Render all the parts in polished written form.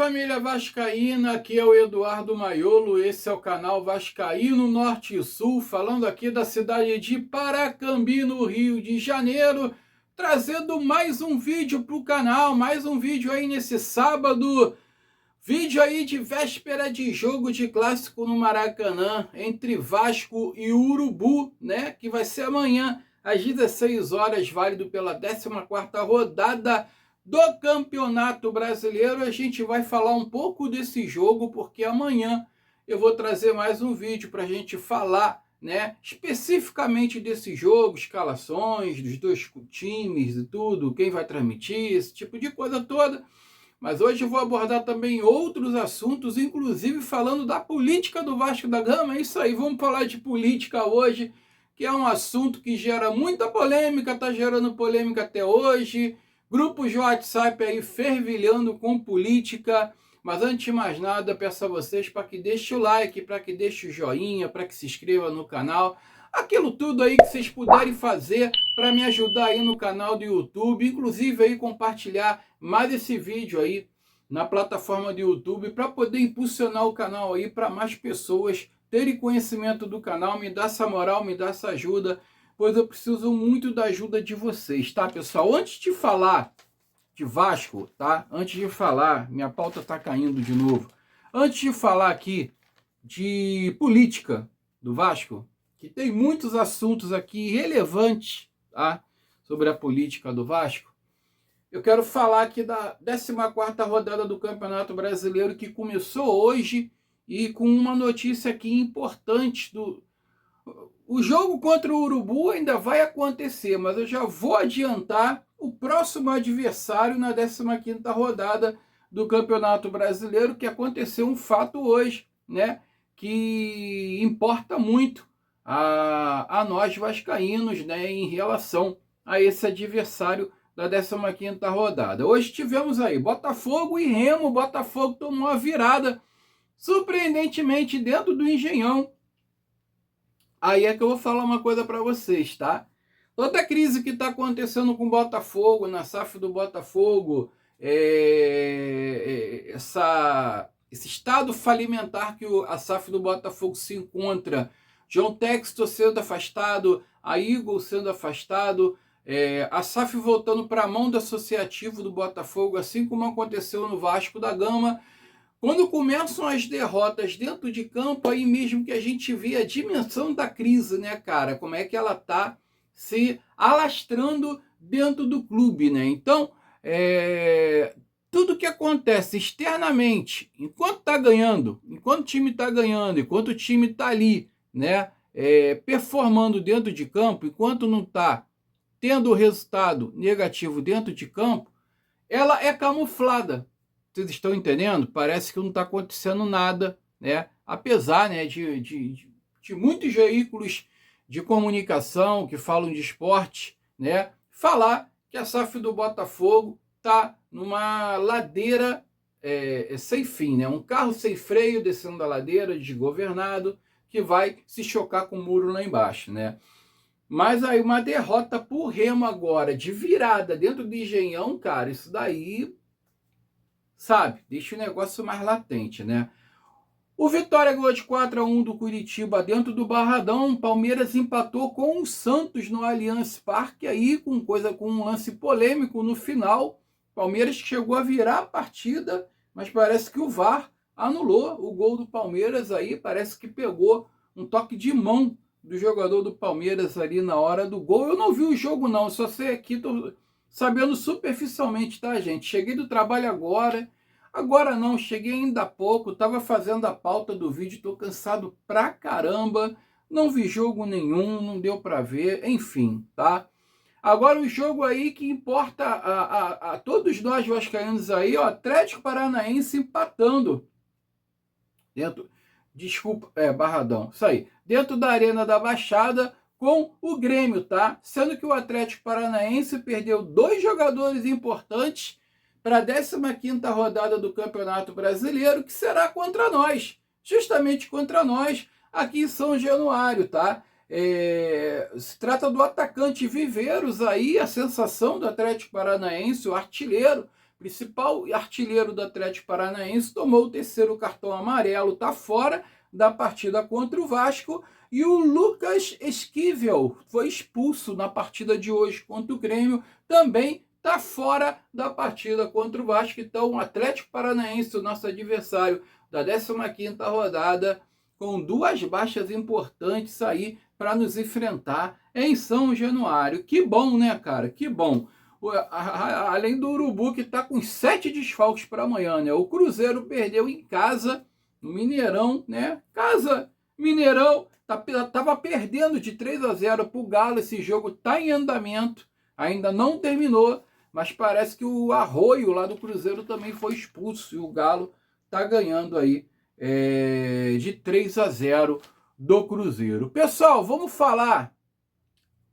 família vascaína, aqui é o Eduardo Maiolo, esse é o canal Vascaíno Norte e Sul, falando aqui da cidade de Paracambi, no Rio de Janeiro, trazendo mais um vídeo para o canal, mais um vídeo aí nesse sábado, vídeo aí de véspera de jogo de clássico no Maracanã, entre Vasco e Urubu, né, que vai ser amanhã, às 16 horas, válido pela 14ª rodada do Campeonato Brasileiro. A gente vai falar um pouco desse jogo, porque amanhã eu vou trazer mais um vídeo para a gente falar, né, especificamente desse jogo, escalações dos dois times e tudo, quem vai transmitir, esse tipo de coisa toda. Mas hoje eu vou abordar também outros assuntos, inclusive falando da política do Vasco da Gama. É isso aí, vamos falar de política hoje, que é um assunto que gera muita polêmica, está gerando polêmica até hoje. Grupos de WhatsApp aí fervilhando com política, mas antes de mais nada, peço a vocês para que deixem o like, para que deixem o joinha, para que se inscreva no canal. Aquilo tudo aí que vocês puderem fazer para me ajudar aí no canal do YouTube, inclusive aí compartilhar mais esse vídeo aí na plataforma do YouTube para poder impulsionar o canal aí para mais pessoas terem conhecimento do canal, me dá essa moral, me dá essa ajuda, pois eu preciso muito da ajuda de vocês, tá, pessoal? Antes de falar de Vasco, tá? Antes de falar, minha pauta tá caindo de novo. Antes de falar aqui de política do Vasco, que tem muitos assuntos aqui relevantes, tá? Sobre a política do Vasco, eu quero falar aqui da 14ª rodada do Campeonato Brasileiro, que começou hoje, e com uma notícia aqui importante O jogo contra o Urubu ainda vai acontecer, mas eu já vou adiantar o próximo adversário na 15ª rodada do Campeonato Brasileiro, que aconteceu um fato hoje, né, que importa muito a nós vascaínos, né, em relação a esse adversário da 15ª rodada. Hoje tivemos aí Botafogo e Remo. Botafogo tomou uma virada, surpreendentemente, dentro do Engenhão. Aí é que eu vou falar uma coisa para vocês, tá? Toda a crise que está acontecendo com o Botafogo, na SAF do Botafogo, esse estado falimentar que a SAF do Botafogo se encontra, João Textor sendo afastado, a Eagle sendo afastado, a SAF voltando para a mão do associativo do Botafogo, assim como aconteceu no Vasco da Gama. Quando começam as derrotas dentro de campo, aí mesmo que a gente vê a dimensão da crise, né, cara? Como é que ela tá se alastrando dentro do clube, né? Então, tudo que acontece externamente, enquanto tá ganhando, enquanto o time tá ganhando, enquanto o time tá ali, né, performando dentro de campo, enquanto não tá tendo resultado negativo dentro de campo, ela é camuflada. Vocês estão entendendo? Parece que não está acontecendo nada, né? Apesar, né, de muitos veículos de comunicação que falam de esporte, né, falar que a SAF do Botafogo está numa ladeira sem fim, né? Um carro sem freio descendo a ladeira, desgovernado, que vai se chocar com o muro lá embaixo, né? Mas aí uma derrota por Remo agora, de virada dentro do Engenhão, cara, isso daí, sabe, deixa o negócio mais latente, né? O Vitória ganhou de 4-1 do Curitiba dentro do Barradão. Palmeiras empatou com o Santos no Allianz Parque, aí com um lance polêmico no final. Palmeiras chegou a virar a partida, mas parece que o VAR anulou o gol do Palmeiras aí, parece que pegou um toque de mão do jogador do Palmeiras ali na hora do gol. Eu não vi o jogo não, só sei aqui, tô sabendo superficialmente, tá, gente? Cheguei do trabalho agora não, cheguei ainda há pouco, tava fazendo a pauta do vídeo, tô cansado pra caramba, não vi jogo nenhum, não deu pra ver, enfim, tá? Agora o jogo aí que importa a todos nós vascaínos aí, ó, Atlético Paranaense empatando Barradão, isso aí, dentro da Arena da Baixada, com o Grêmio, tá? Sendo que o Atlético Paranaense perdeu 2 jogadores importantes para a 15ª rodada do Campeonato Brasileiro, que será contra nós, justamente contra nós, aqui em São Januário, tá? Se trata do atacante Viveiros aí, a sensação do Atlético Paranaense, o artilheiro, principal artilheiro do Atlético Paranaense, tomou o terceiro cartão amarelo, está fora da partida contra o Vasco. E o Lucas Esquivel foi expulso na partida de hoje contra o Grêmio, também está fora da partida contra o Vasco. Então, o Atlético Paranaense, o nosso adversário da 15ª rodada, com duas baixas importantes aí para nos enfrentar em São Januário. Que bom, né, cara? Que bom. Além do Urubu, que está com 7 desfalques para amanhã, né? O Cruzeiro perdeu em casa, no Mineirão, né? Mineirão, estava perdendo de 3-0 para o Galo. Esse jogo está em andamento, ainda não terminou, mas parece que o Arroio lá do Cruzeiro também foi expulso e o Galo está ganhando aí de 3-0 do Cruzeiro. Pessoal, vamos falar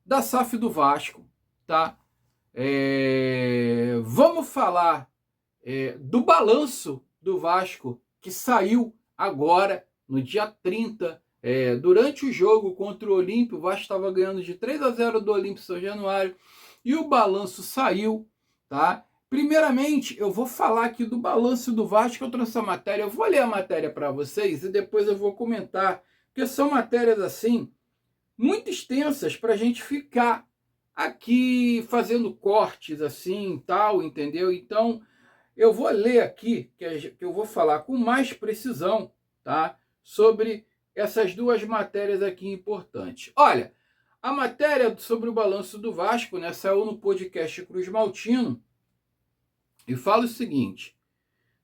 da SAF do Vasco, tá? Vamos falar do balanço do Vasco, que saiu agora, no dia 30, durante o jogo contra o Olímpio. O Vasco estava ganhando de 3-0 do Olímpio São Januário, e o balanço saiu, tá? Primeiramente, eu vou falar aqui do balanço do Vasco. Eu trouxe a matéria, eu vou ler a matéria para vocês e depois eu vou comentar, porque são matérias assim, muito extensas para a gente ficar aqui fazendo cortes assim, tal, entendeu? Então, eu vou ler aqui, que eu vou falar com mais precisão, tá? Sobre essas duas matérias aqui importantes. Olha, a matéria sobre o balanço do Vasco, né, saiu no podcast Cruz Maltino, e fala o seguinte: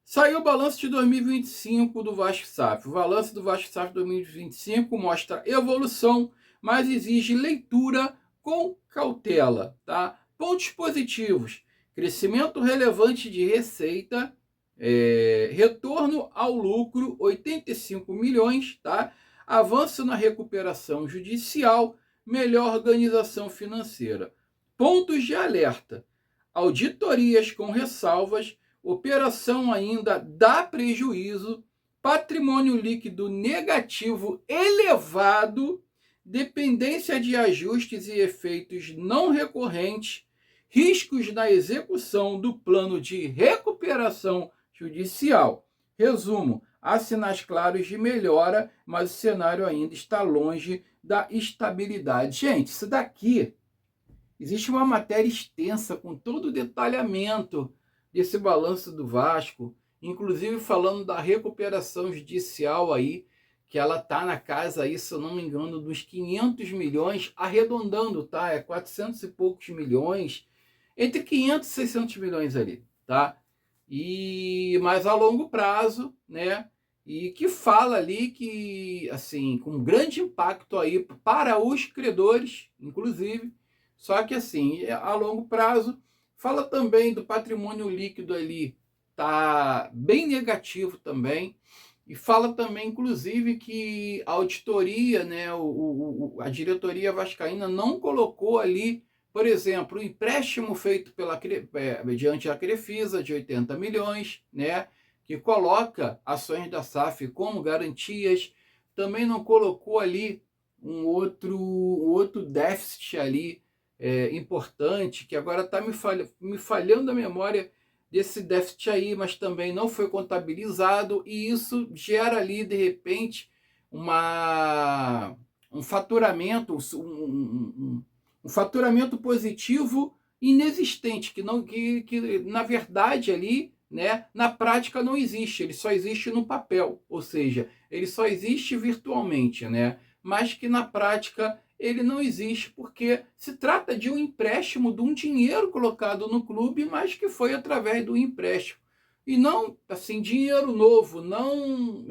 saiu o balanço de 2025 do Vasco SAF. O balanço do Vasco SAF 2025 mostra evolução, mas exige leitura com cautela, tá? Pontos positivos: crescimento relevante de receita, retorno ao lucro, 85 milhões, tá? Avanço na recuperação judicial, melhor organização financeira. Pontos de alerta: auditorias com ressalvas, operação ainda dá prejuízo, patrimônio líquido negativo elevado, dependência de ajustes e efeitos não recorrentes, riscos na execução do plano de recuperação judicial. Resumo: há sinais claros de melhora, mas o cenário ainda está longe da estabilidade. Gente, isso daqui, existe uma matéria extensa com todo o detalhamento desse balanço do Vasco, inclusive falando da recuperação judicial aí, que ela tá na casa aí, se eu não me engano, dos 500 milhões, arredondando, tá? 400 e poucos milhões, entre 500 e 600 milhões ali, tá? E mais a longo prazo, né? E que fala ali que, assim, com grande impacto aí para os credores, inclusive. Só que, assim, a longo prazo, fala também do patrimônio líquido ali, tá bem negativo também. E fala também, inclusive, que a auditoria, né, a diretoria vascaína não colocou ali, por exemplo, o empréstimo feito mediante a Crefisa de 80 milhões, né, que coloca ações da SAF como garantias. Também não colocou ali um outro déficit ali importante, que agora está me falhando a memória desse déficit aí, mas também não foi contabilizado, e isso gera ali, de repente, um faturamento, um faturamento positivo inexistente, que na verdade ali, né, na prática não existe, ele só existe no papel, ou seja, ele só existe virtualmente, né, mas que na prática ele não existe, porque se trata de um empréstimo, de um dinheiro colocado no clube, mas que foi através do empréstimo. E não, assim, dinheiro novo, não,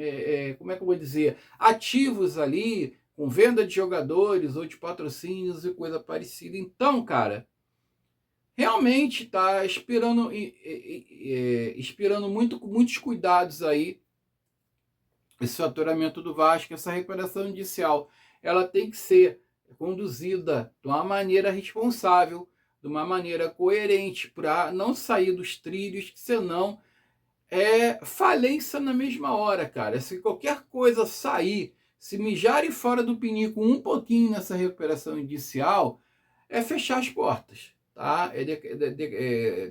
como é que eu vou dizer, ativos ali, com venda de jogadores ou de patrocínios e coisa parecida. Então, cara, realmente está esperando muitos cuidados aí, esse faturamento do Vasco, essa recuperação judicial. Ela tem que ser conduzida de uma maneira responsável, de uma maneira coerente, para não sair dos trilhos, que senão falência na mesma hora, cara. Se qualquer coisa sair, se mijarem fora do pinico um pouquinho nessa recuperação judicial, é fechar as portas, tá?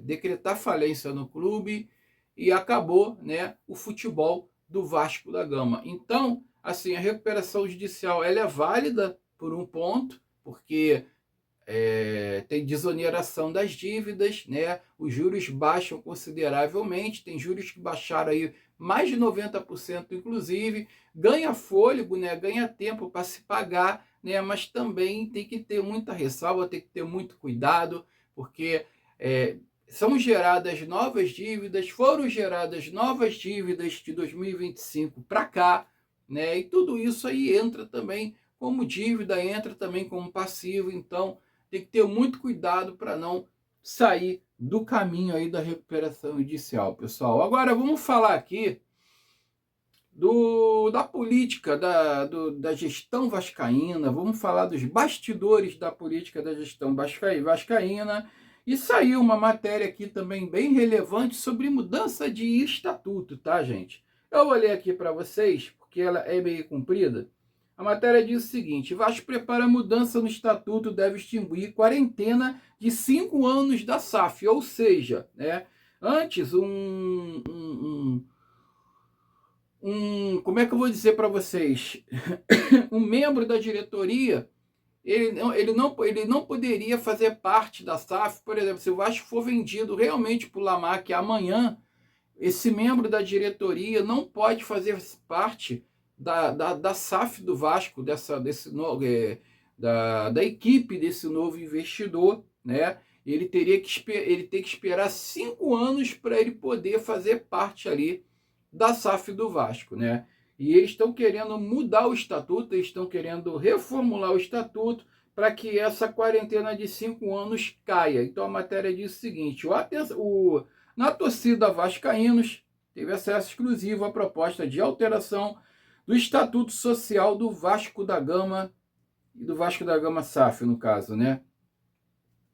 Decretar falência no clube e acabou, né, o futebol do Vasco da Gama. Então, assim, a recuperação judicial ela é válida por um ponto, porque tem desoneração das dívidas, né? Os juros baixam consideravelmente, tem juros que baixaram aí mais de 90%, inclusive, ganha fôlego, né? Ganha tempo para se pagar, né? Mas também tem que ter muita ressalva, tem que ter muito cuidado, porque são geradas novas dívidas, foram geradas novas dívidas de 2025 para cá, né? E tudo isso aí entra também como dívida, entra também como passivo, então tem que ter muito cuidado para não sair do caminho aí da recuperação judicial, pessoal. Agora vamos falar aqui da política, da gestão vascaína, vamos falar dos bastidores da política da gestão vascaína, e saiu uma matéria aqui também bem relevante sobre mudança de estatuto, tá, gente? Eu vou ler aqui para vocês, porque ela é meio comprida. A matéria diz o seguinte: Vasco prepara mudança no estatuto, deve extinguir quarentena de 5 anos da SAF, ou seja, né, antes como é que eu vou dizer para vocês? Um membro da diretoria, ele não poderia fazer parte da SAF. Por exemplo, se o Vasco for vendido realmente para o Lamac amanhã, esse membro da diretoria não pode fazer parte da SAF do Vasco, da equipe desse novo investidor, né? Ele tem que esperar 5 anos para ele poder fazer parte ali da SAF do Vasco, né? E eles estão querendo mudar o estatuto, eles estão querendo reformular o estatuto para que essa quarentena de 5 anos caia. Então a matéria diz o seguinte: na torcida vascaínos teve acesso exclusivo à proposta de alteração do Estatuto Social do Vasco da Gama e do Vasco da Gama SAF, no caso, né?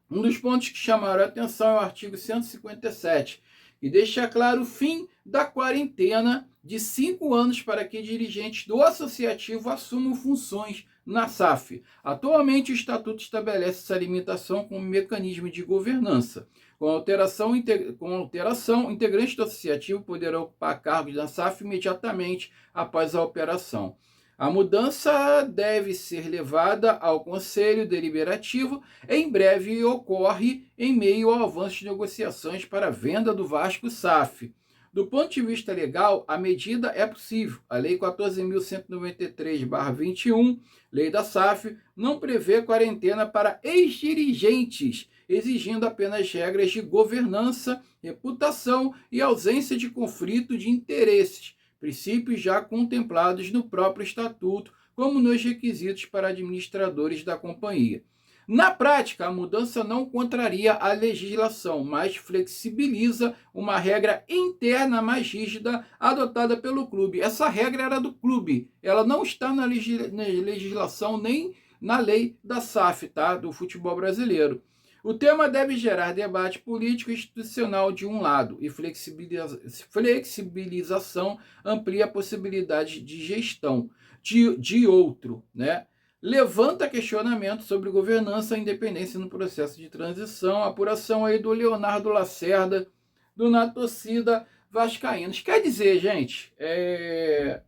Um dos pontos que chamaram a atenção é o artigo 157, que deixa claro o fim da quarentena de 5 anos para que dirigentes do associativo assumam funções na SAF. Atualmente, o Estatuto estabelece essa limitação como mecanismo de governança. Com alteração, integrantes do associativo poderão ocupar cargos na SAF imediatamente após a operação. A mudança deve ser levada ao Conselho Deliberativo. Em breve ocorre em meio ao avanço de negociações para a venda do Vasco SAF. Do ponto de vista legal, a medida é possível. A Lei 14.193/21, Lei da SAF, não prevê quarentena para ex-dirigentes, exigindo apenas regras de governança, reputação e ausência de conflito de interesses, princípios já contemplados no próprio estatuto, como nos requisitos para administradores da companhia. Na prática, a mudança não contraria a legislação, mas flexibiliza uma regra interna mais rígida adotada pelo clube. Essa regra era do clube, ela não está na legislação nem na lei da SAF, tá? Do futebol brasileiro. O tema deve gerar debate político e institucional de um lado, e flexibilização amplia a possibilidade de gestão de outro, né? Levanta questionamento sobre governança e independência no processo de transição, apuração aí do Leonardo Lacerda, na torcida vascaína. Quer dizer, gente,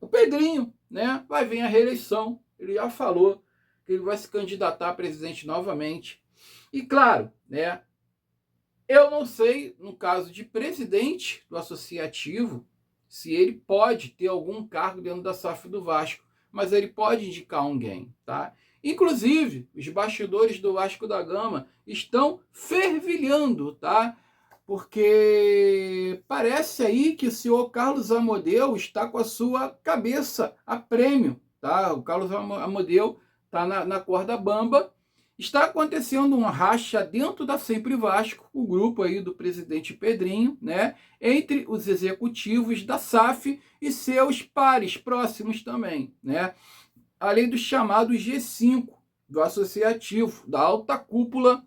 o Pedrinho, né, vai vir a reeleição, ele já falou que ele vai se candidatar a presidente novamente. E claro, né, eu não sei, no caso de presidente do associativo, se ele pode ter algum cargo dentro da SAF do Vasco, mas ele pode indicar alguém, tá? Inclusive, os bastidores do Vasco da Gama estão fervilhando, tá? Porque parece aí que o senhor Carlos Amodeu está com a sua cabeça a prêmio, tá? O Carlos Amodeu está na corda bamba. Está acontecendo um racha dentro da Sempre Vasco, o grupo aí do presidente Pedrinho, né, entre os executivos da SAF e seus pares próximos também, né, além do chamado G5 do associativo, da alta cúpula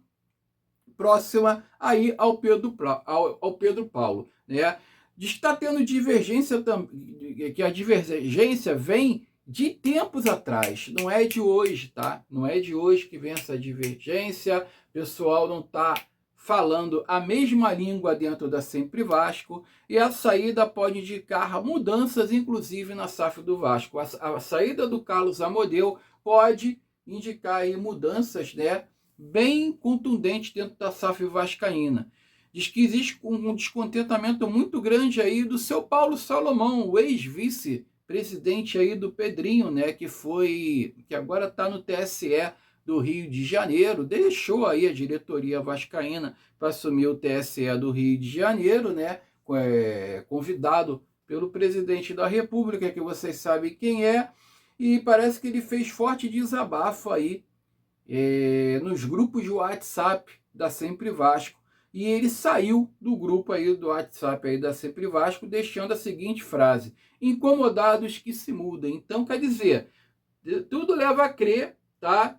próxima aí ao Pedro Paulo, né. Está tendo divergência, que a divergência vem de tempos atrás, não é de hoje, tá? Não é de hoje que vem essa divergência, o pessoal não está falando a mesma língua dentro da Sempre Vasco, e a saída pode indicar mudanças, inclusive na SAF do Vasco. A saída do Carlos Amodeu pode indicar aí mudanças, né, bem contundentes dentro da SAF vascaína. Diz que existe um descontentamento muito grande aí do seu Paulo Salomão, o ex-vice-presidente aí do Pedrinho, né, que agora está no TSE do Rio de Janeiro, deixou aí a diretoria vascaína para assumir o TSE do Rio de Janeiro, né, convidado pelo presidente da República, que vocês sabem quem é, e parece que ele fez forte desabafo aí nos grupos de WhatsApp da Sempre Vasco, e ele saiu do grupo aí do WhatsApp aí da Sempre Vasco, deixando a seguinte frase: incomodados que se mudem. Então, quer dizer, tudo leva a crer, tá,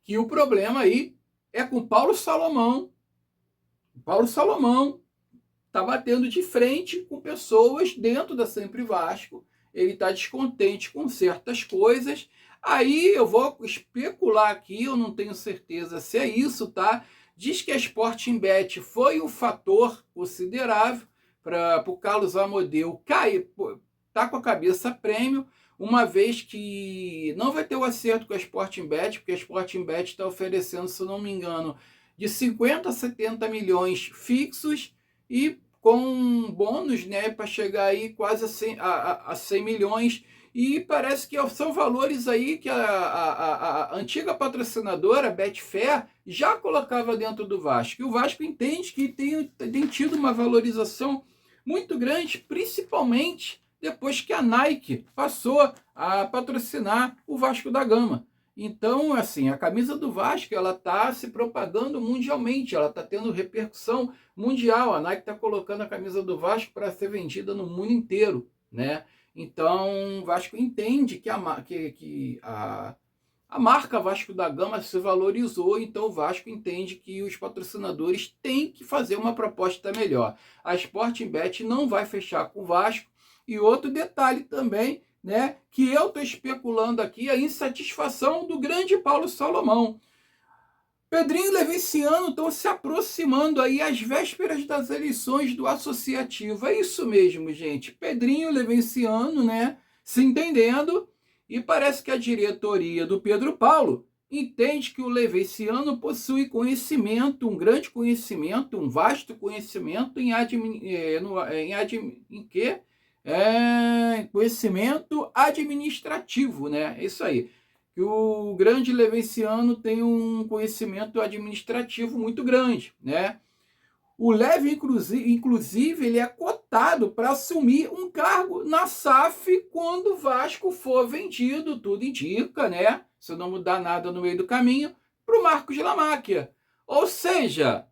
que o problema aí é com Paulo Salomão. Paulo Salomão está batendo de frente com pessoas dentro da Sempre Vasco, ele está descontente com certas coisas. Aí eu vou especular aqui, eu não tenho certeza se é isso, tá? Diz que a Sportingbet foi um fator considerável para o Carlos Amodeu cair, tá com a cabeça prêmio, uma vez que não vai ter o acerto com a Sportingbet, porque a Sportingbet está oferecendo, se eu não me engano, de 50 a 70 milhões fixos e com bônus, né, para chegar aí quase a 100 milhões. E parece que são valores aí que a antiga patrocinadora, Betfair, já colocava dentro do Vasco. E o Vasco entende que tem tido uma valorização muito grande, principalmente depois que a Nike passou a patrocinar o Vasco da Gama. Então, assim, a camisa do Vasco, ela está se propagando mundialmente, ela está tendo repercussão mundial. A Nike está colocando a camisa do Vasco para ser vendida no mundo inteiro, né? Então, o Vasco entende que a marca Vasco da Gama se valorizou, então o Vasco entende que os patrocinadores têm que fazer uma proposta melhor. A Sportingbet não vai fechar com o Vasco. E outro detalhe também, né, que eu estou especulando aqui, a insatisfação do grande Paulo Salomão. Pedrinho e Levinciano estão se aproximando aí às vésperas das eleições do Associativo. É isso mesmo, gente. Pedrinho e Levinciano, né, se entendendo, e parece que a diretoria do Pedro Paulo entende que o Levinciano possui conhecimento, um grande conhecimento, um vasto conhecimento em conhecimento administrativo, né? É isso aí. Que o grande Levinciano tem um conhecimento administrativo muito grande, né? O Leve, inclusive, ele é cotado para assumir um cargo na SAF quando o Vasco for vendido, tudo indica, né? Se não mudar nada no meio do caminho, para o Marcos Lamáquia. Ou seja,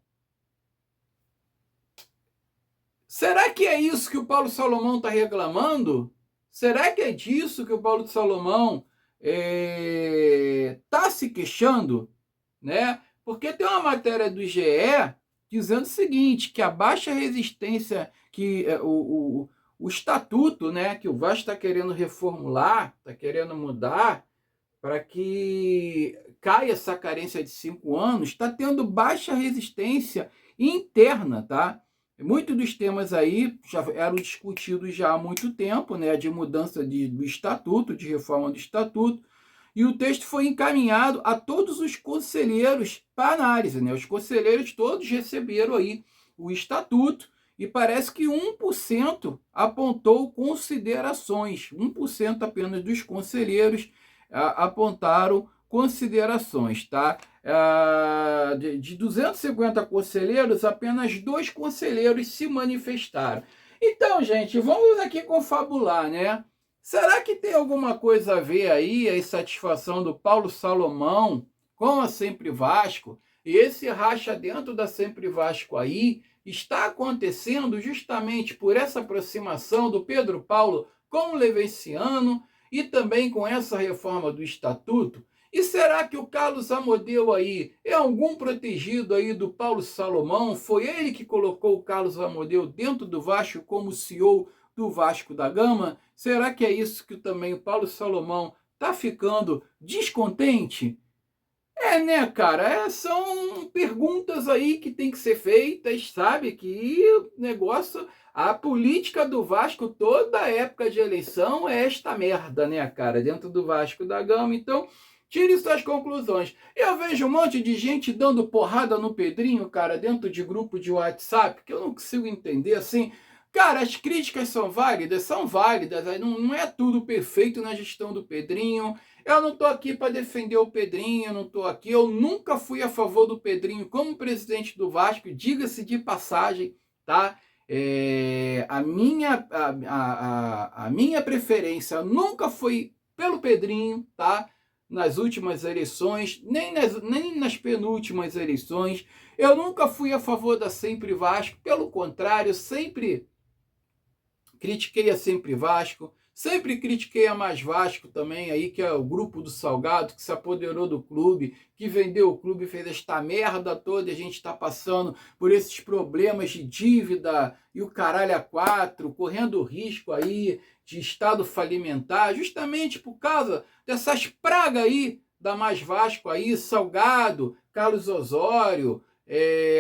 será que é isso que o Paulo Salomão está reclamando? Será que é disso que o Paulo Salomão está se queixando? Né? Porque tem uma matéria do GE dizendo o seguinte, que a baixa resistência, que o estatuto, né, que o Vasco está querendo reformular, está querendo mudar, para que caia essa carência de 5 anos, está tendo baixa resistência interna, tá? Muitos dos temas aí já eram discutidos já há muito tempo, né, de mudança do estatuto, de reforma do estatuto, e o texto foi encaminhado a todos os conselheiros para análise, né? Os conselheiros todos receberam aí o estatuto e parece que 1% apontou considerações, 1% apenas dos conselheiros apontaram considerações, tá? De 250 conselheiros, apenas 2 conselheiros se manifestaram. Então, gente, vamos aqui confabular, né? Será que tem alguma coisa a ver aí a insatisfação do Paulo Salomão com a Sempre Vasco? E esse racha dentro da Sempre Vasco aí está acontecendo justamente por essa aproximação do Pedro Paulo com o Levinciano e também com essa reforma do estatuto? E será que o Carlos Amodeu aí é algum protegido aí do Paulo Salomão? Foi ele que colocou o Carlos Amodeu dentro do Vasco como CEO do Vasco da Gama? Será que é isso que também o Paulo Salomão está ficando descontente? Né, cara? São perguntas aí que tem que ser feitas, sabe? Que o negócio, a política do Vasco, toda época de eleição é esta merda, né, cara? Dentro do Vasco da Gama. Então, tire suas conclusões. Eu vejo um monte de gente dando porrada no Pedrinho, cara, dentro de grupo de WhatsApp, que eu não consigo entender assim. Cara, as críticas são válidas, aí não é tudo perfeito na gestão do Pedrinho. Eu não estou aqui para defender o Pedrinho, eu não estou aqui. Eu nunca fui a favor do Pedrinho como presidente do Vasco, diga-se de passagem, tá? A minha preferência nunca foi pelo Pedrinho, tá? Nas últimas eleições, nem nas penúltimas eleições. Eu nunca fui a favor da Sempre Vasco, pelo contrário, sempre critiquei a Sempre Vasco, sempre critiquei a Mais Vasco também, aí, que é o grupo do Salgado, que se apoderou do clube, que vendeu o clube, fez esta merda toda, e a gente está passando por esses problemas de dívida e o caralho a quatro, correndo risco aí de estado falimentar, justamente por causa dessas pragas aí da Mais Vasco aí, Salgado, Carlos Osório,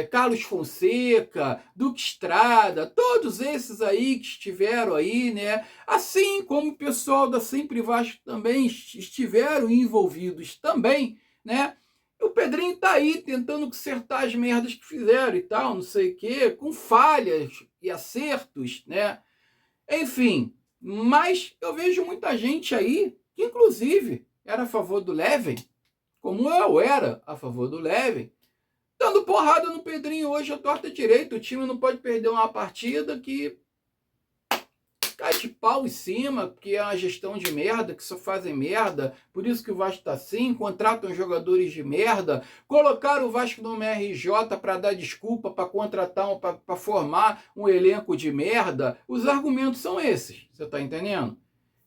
Carlos Fonseca, Duque Estrada, todos esses aí que estiveram aí, né? Assim como o pessoal da Sempre Vasco também estiveram envolvidos também, né? O Pedrinho tá aí tentando consertar as merdas que fizeram e tal, não sei o quê, com falhas e acertos, né? Enfim, mas eu vejo muita gente aí que, inclusive, era a favor do Leven, como eu era a favor do Leven, dando porrada no Pedrinho hoje a torta direita. O time não pode perder uma partida que cai de pau em cima, porque é uma gestão de merda, que só fazem merda. Por isso que o Vasco tá assim, contratam jogadores de merda, colocaram o Vasco no MRJ para dar desculpa, para contratar, para formar um elenco de merda. Os argumentos são esses, você tá entendendo?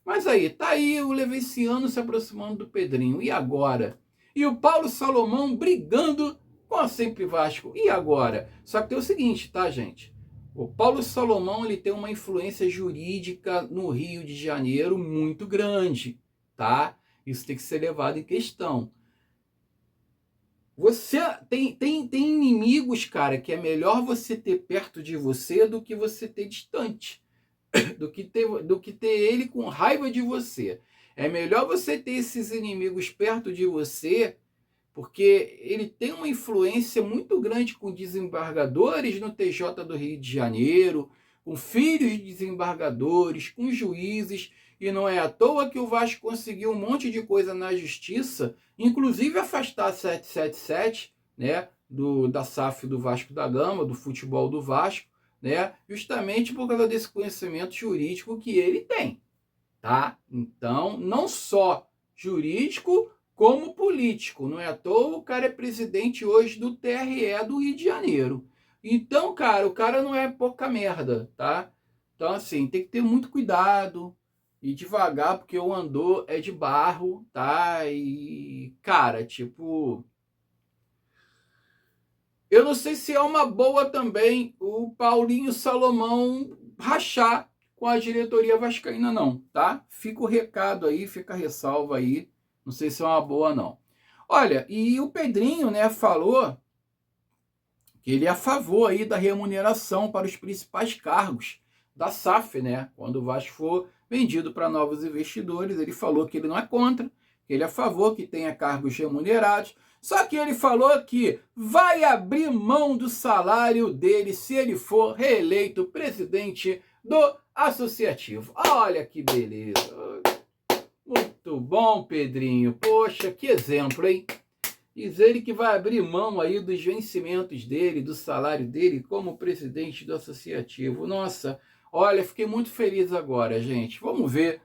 Mas aí, tá aí o Levenciano se aproximando do Pedrinho. E agora? E o Paulo Salomão brigando com a Sempre Vasco. E agora? Só que tem o seguinte, tá, gente? O Paulo Salomão, ele tem uma influência jurídica no Rio de Janeiro muito grande, tá? Isso tem que ser levado em questão. Você tem inimigos, cara, que é melhor você ter perto de você do que você ter distante. Do que ter ele com raiva de você. É melhor você ter esses inimigos perto de você, porque ele tem uma influência muito grande com desembargadores no TJ do Rio de Janeiro, com filhos de desembargadores, com juízes, e não é à toa que o Vasco conseguiu um monte de coisa na justiça, inclusive afastar a 777, né, da SAF do Vasco da Gama, do futebol do Vasco, né, justamente por causa desse conhecimento jurídico que ele tem, tá? Então, não só jurídico, como político. Não é à toa o cara é presidente hoje do TRE do Rio de Janeiro. Então, cara, o cara não é pouca merda, tá? Então, assim, tem que ter muito cuidado e devagar, porque o andor é de barro, tá? E, cara, tipo, eu não sei se é uma boa também o Paulinho Salomão rachar com a diretoria vascaína, não, tá? Fica o recado aí, fica a ressalva aí. Não sei se é uma boa, não. Olha, e o Pedrinho, né, falou que ele é a favor aí da remuneração para os principais cargos da SAF, né? Quando o Vasco for vendido para novos investidores, ele falou que ele não é contra, que ele é a favor que tenha cargos remunerados. Só que ele falou que vai abrir mão do salário dele se ele for reeleito presidente do associativo. Olha que beleza. Muito bom, Pedrinho. Poxa, que exemplo, hein? Diz ele que vai abrir mão aí dos vencimentos dele, do salário dele como presidente do associativo. Nossa, olha, fiquei muito feliz agora, gente. Vamos ver.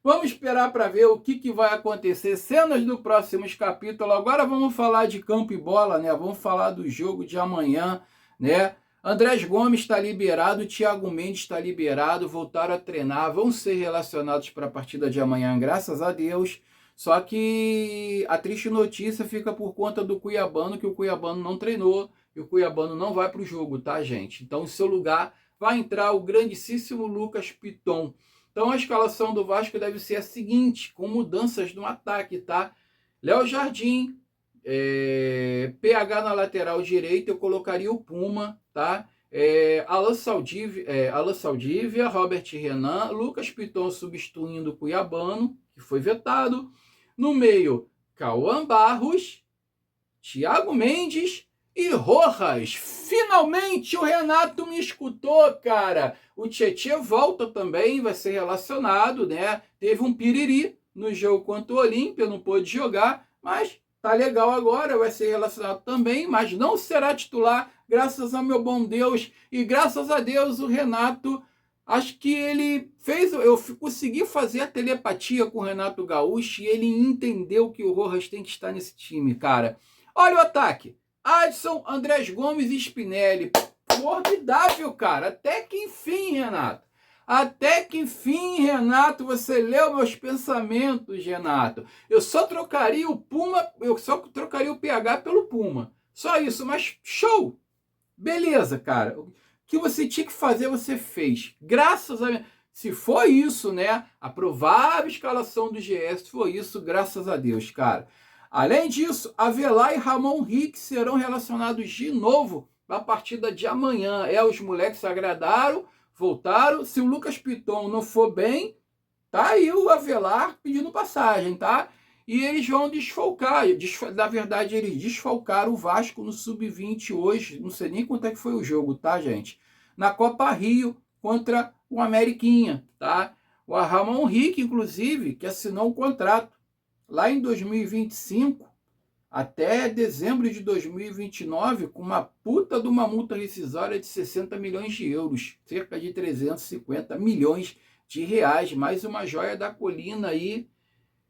Vamos esperar para ver o que vai acontecer. Cenas do próximos capítulos. Agora vamos falar de campo e bola, né? Vamos falar do jogo de amanhã, né? Andrés Gomes está liberado, Thiago Mendes está liberado, voltaram a treinar, vão ser relacionados para a partida de amanhã, graças a Deus. Só que a triste notícia fica por conta do Cuiabano, que o Cuiabano não treinou e o Cuiabano não vai para o jogo, tá, gente? Então, em seu lugar, vai entrar o grandíssimo Lucas Piton. Então, a escalação do Vasco deve ser a seguinte, com mudanças no ataque, tá? Léo Jardim, PH na lateral direita, eu colocaria o Puma, tá? Alan Saldívia, Robert Renan, Lucas Piton substituindo o Cuiabano, que foi vetado. No meio, Cauã Barros, Thiago Mendes e Rojas. Finalmente o Renato me escutou, cara. O Tietê volta também, vai ser relacionado, né? Teve um piriri no jogo contra o Olímpia, não pôde jogar, mas tá legal agora, vai ser relacionado também, mas não será titular, graças ao meu bom Deus. E graças a Deus o Renato, acho que ele fez, eu consegui fazer a telepatia com o Renato Gaúcho e ele entendeu que o Rojas tem que estar nesse time, cara. Olha o ataque. Adson, Andrés Gomes e Spinelli. Formidável, cara. Até que enfim, Renato. Até que enfim, Renato, você leu meus pensamentos, Renato. Eu só trocaria o Puma, eu só trocaria o PH pelo Puma. Só isso, mas show. Beleza, cara. O que você tinha que fazer, você fez. Graças a... Se foi isso, né? A provável escalação do GS foi isso, graças a Deus, cara. Além disso, Avelar e Ramon Rick serão relacionados de novo na partida de amanhã. Os moleques se agradaram, voltaram. Se o Lucas Piton não for bem, tá aí o Avelar pedindo passagem, tá? E eles vão desfalcar. Na verdade, eles desfalcaram o Vasco no Sub-20 hoje. Não sei nem quanto é que foi o jogo, tá, gente? Na Copa Rio contra o Ameriquinha, tá? O Ramon Rick, inclusive, que assinou um contrato lá em 2025 até dezembro de 2029 com uma puta de uma multa rescisória de 60 milhões de euros, cerca de 350 milhões de reais. Mais uma joia da colina aí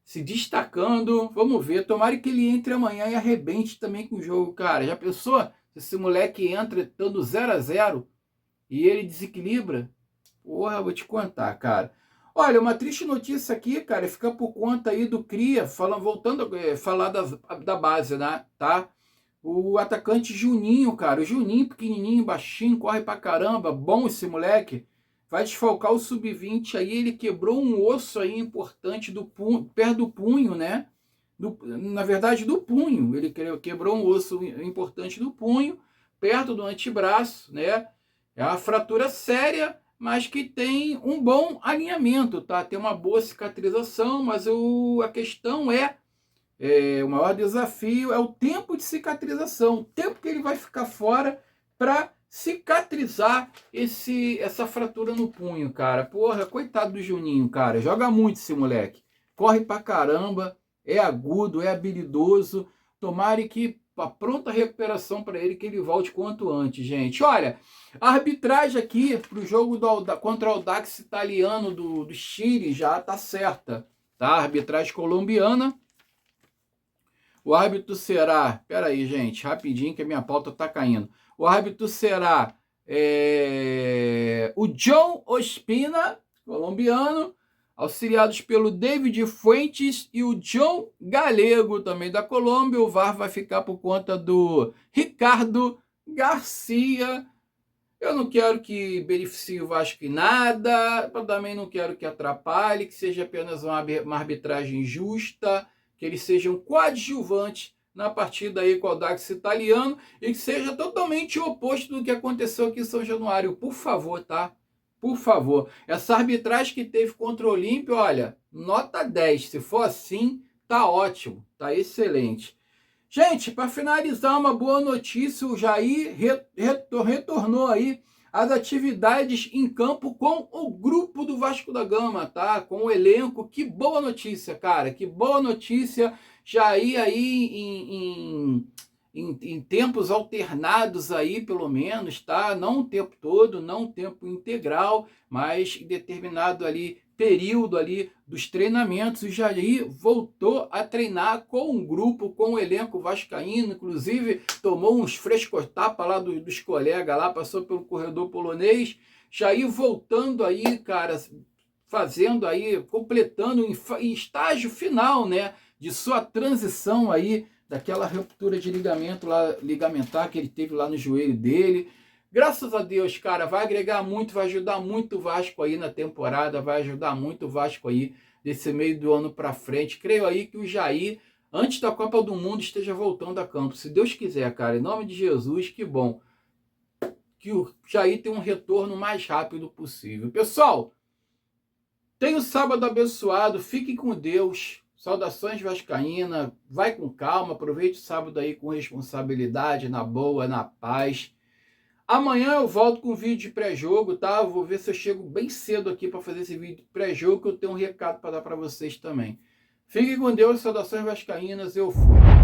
se destacando. Vamos ver, tomara que ele entre amanhã e arrebente também com o jogo, cara. Já pensou se esse moleque entra dando 0-0 e ele desequilibra? Porra, vou te contar, cara. Olha, uma triste notícia aqui, cara, fica por conta aí do Cria, voltando a falar da base, né, tá? O atacante Juninho, cara, o Juninho pequenininho, baixinho, corre pra caramba, bom esse moleque, vai desfalcar o Sub-20 aí, ele quebrou um osso aí importante do punho, perto do punho, né? Na verdade, do punho, ele quebrou um osso importante do punho, perto do antebraço, né? É uma fratura séria, mas que tem um bom alinhamento, tá? Tem uma boa cicatrização, mas a questão o maior desafio é o tempo de cicatrização, o tempo que ele vai ficar fora para cicatrizar essa fratura no punho, cara. Porra, coitado do Juninho, cara. Joga muito esse moleque. Corre pra caramba, é agudo, é habilidoso. Tomara que a pronta recuperação para ele, que ele volte quanto antes, gente. Olha, a arbitragem aqui para o jogo contra o Audax italiano do Chile já tá certa, tá? A arbitragem colombiana. O árbitro será... Pera aí, gente, rapidinho que a minha pauta tá caindo. O árbitro será o John Ospina, colombiano, auxiliados pelo David Fuentes e o John Galego, também da Colômbia. O VAR vai ficar por conta do Ricardo Garcia. Eu não quero que beneficie o Vasco em nada, também não quero que atrapalhe, que seja apenas uma arbitragem justa, que eles sejam coadjuvantes na partida aí com o Audax italiano e que seja totalmente o oposto do que aconteceu aqui em São Januário. Por favor, tá? Por favor. Essa arbitragem que teve contra o Olímpia, olha, nota 10. Se for assim, tá ótimo, tá excelente. Gente, para finalizar, uma boa notícia, o Jair retornou aí às atividades em campo com o grupo do Vasco da Gama, tá? Com o elenco. Que boa notícia, cara, que boa notícia. Jair aí em tempos alternados aí, pelo menos, tá? Não o tempo todo, não o tempo integral, mas em determinado ali período ali dos treinamentos, o Jair voltou a treinar com um grupo, com o elenco vascaíno, inclusive tomou uns frescos-tapa lá dos colegas lá, passou pelo corredor polonês. Jair voltando aí, cara, fazendo aí, completando em estágio final, né, de sua transição aí, daquela ruptura de ligamentar que ele teve lá no joelho dele. Graças a Deus, cara, vai agregar muito, vai ajudar muito o Vasco aí na temporada, vai ajudar muito o Vasco aí desse meio do ano para frente. Creio aí que o Jair, antes da Copa do Mundo, esteja voltando a campo. Se Deus quiser, cara, em nome de Jesus, que bom. Que o Jair tenha um retorno o mais rápido possível. Pessoal, tenha um sábado abençoado, fiquem com Deus. Saudações vascaína, vai com calma, aproveite o sábado aí com responsabilidade, na boa, na paz. Amanhã eu volto com um vídeo de pré-jogo, tá? Eu vou ver se eu chego bem cedo aqui para fazer esse vídeo de pré-jogo, que eu tenho um recado para dar para vocês também. Fiquem com Deus, saudações vascaínas, eu fui.